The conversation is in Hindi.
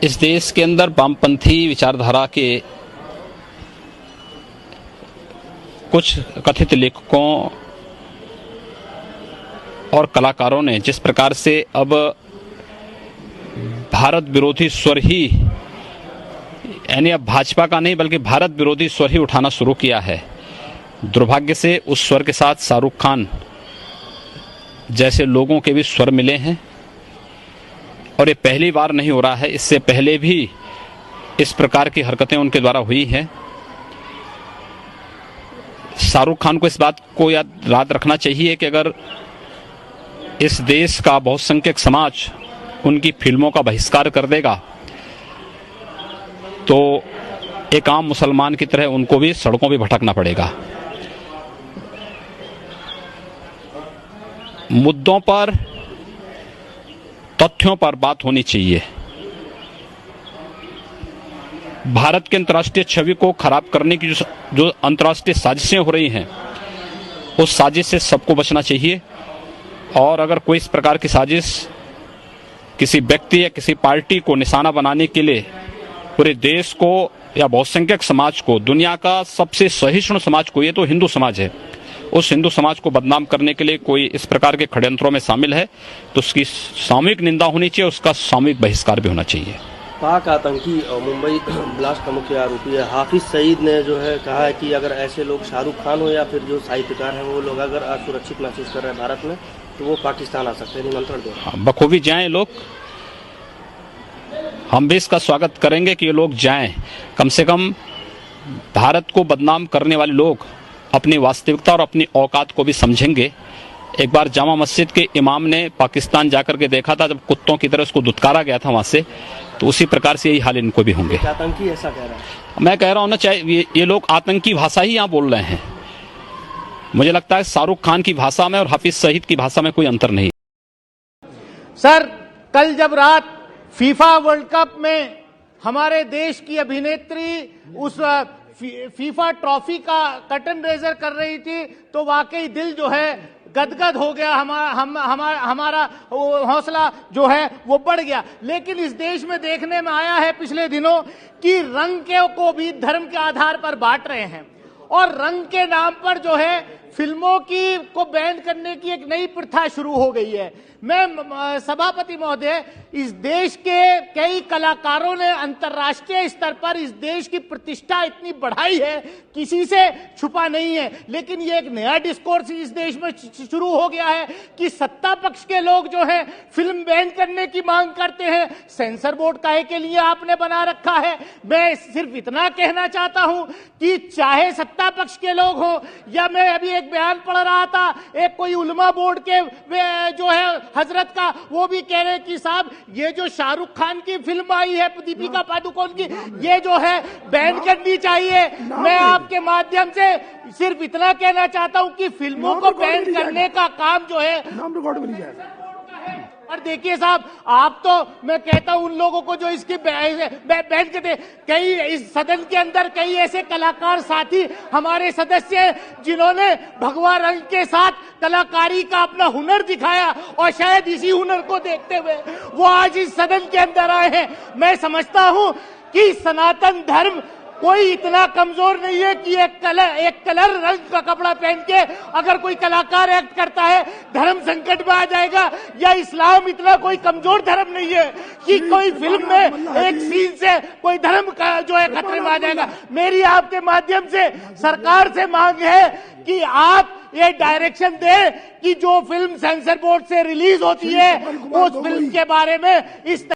इस देश के अंदर वामपंथी विचारधारा के कुछ कथित लेखकों और कलाकारों ने जिस प्रकार से अब भारत विरोधी स्वर ही, यानी अब भाजपा का नहीं बल्कि भारत विरोधी स्वर ही उठाना शुरू किया है, दुर्भाग्य से उस स्वर के साथ शाहरुख खान जैसे लोगों के भी स्वर मिले हैं। और ये पहली बार नहीं हो रहा है, इससे पहले भी इस प्रकार की हरकतें उनके द्वारा हुई हैं। शाहरुख खान को इस बात को याद रखना चाहिए कि अगर इस देश का बहुसंख्यक समाज उनकी फिल्मों का बहिष्कार कर देगा तो एक आम मुसलमान की तरह उनको भी सड़कों पे भटकना पड़ेगा। मुद्दों पर, तथ्यों पर बात होनी चाहिए। भारत के अंतर्राष्ट्रीय छवि को खराब करने की जो अंतर्राष्ट्रीय साजिशें हो रही हैं, उस साजिश से सबको बचना चाहिए। और अगर कोई इस प्रकार की साजिश किसी व्यक्ति या किसी पार्टी को निशाना बनाने के लिए पूरे देश को या बहुसंख्यक समाज को, दुनिया का सबसे सहिष्णु समाज को, ये तो हिंदू समाज है, उस हिंदू समाज को बदनाम करने के लिए कोई इस प्रकार के षड्यंत्रों में शामिल है तो उसकी सामूहिक निंदा होनी चाहिए, उसका सामूहिक बहिष्कार भी होना चाहिए। पाक आतंकी और मुंबई ब्लास्ट का मुख्य आरोपी है हाफिज सईद ने जो है कहा है कि अगर ऐसे लोग शाहरुख खान हो या फिर जो साहित्यकार हैं वो लोग अगर असुरक्षित महसूस कर रहे हैं भारत में तो वो पाकिस्तान आ सकते हैं, निमंत्रण दे रहे हैं। बखूबी जाएं लोग, हम भी इसका स्वागत करेंगे कि ये लोग जाएं। कम से कम भारत को बदनाम करने वाले लोग अपनी वास्तविकता और अपनी औकात को भी समझेंगे। एक बार जामा मस्जिद के इमाम ने पाकिस्तान जाकर के देखा था, जब कुत्तों की तरह उसको दुत्कारा गया था वहां से, तो उसी प्रकार से यही हाल इनको भी होंगे। आतंकी ऐसा कह रहा है। मैं कह रहा हूं ना, चाहे ये लोग आतंकी भाषा ही यहाँ बोल रहे हैं। मुझे लगता है शाहरुख खान की भाषा में और हाफिज सईद की भाषा में कोई अंतर नहीं। सर, कल जब रात फीफा वर्ल्ड कप में हमारे देश की अभिनेत्री उस फीफा ट्रॉफी का कर्टन रेजर कर रही थी तो वाकई दिल जो है गदगद हो गया, हमारा हौसला जो है वो बढ़ गया। लेकिन इस देश में देखने में आया है पिछले दिनों कि रंग को भी धर्म के आधार पर बांट रहे हैं और रंग के नाम पर जो है फिल्मों को बैन करने की एक नई प्रथा शुरू हो गई है। मैं सभापति महोदय, इस देश के कई कलाकारों ने अंतर्राष्ट्रीय स्तर पर इस देश की प्रतिष्ठा इतनी बढ़ाई है, किसी से छुपा नहीं है। लेकिन ये एक नया डिस्कोर्स इस देश में शुरू हो गया है कि सत्ता पक्ष के लोग जो हैं फिल्म बैन करने की मांग करते हैं। सेंसर बोर्ड काहे के लिए आपने बना रखा है? मैं सिर्फ इतना कहना चाहता हूं कि चाहे सत्ता पक्ष के लोग हो या, मैं अभी एक बयान पढ़ रहा था, एक कोई उलमा बोर्ड के जो है हजरत का, वो भी कह रहे कि साहब ये जो शाहरुख खान की फिल्म आई है दीपिका पादुकोण की, ये जो है बैन करनी चाहिए। मैं आपके माध्यम से सिर्फ इतना कहना चाहता हूं कि फिल्मों को बैन करने का काम जो है, और देखिए साहब, आप तो, मैं कहता हूं उन लोगों को जो इसकी बैन करते, कई इस सदन के अंदर कई ऐसे कलाकार साथी हमारे सदस्य हैं जिन्होंने भगवा रंग के साथ कलाकारी का अपना हुनर दिखाया और शायद इसी हुनर को देखते हुए वो आज इस सदन के अंदर आए हैं। मैं समझता हूं कि सनातन धर्म कोई इतना कमजोर नहीं है कि एक कलर रंग का कपड़ा पहन के अगर कोई कलाकार एक्ट करता है धर्म संकट में आ जाएगा, या इस्लाम इतना कोई कमजोर धर्म नहीं है कि कोई फिल्म में एक सीन से कोई धर्म का जो है खतरे में आ जाएगा। मेरी आपके माध्यम से सरकार से मांग है कि आप ये डायरेक्शन दे कि जो फिल्म सेंसर बोर्ड से रिलीज होती है उस फिल्म के बारे में इस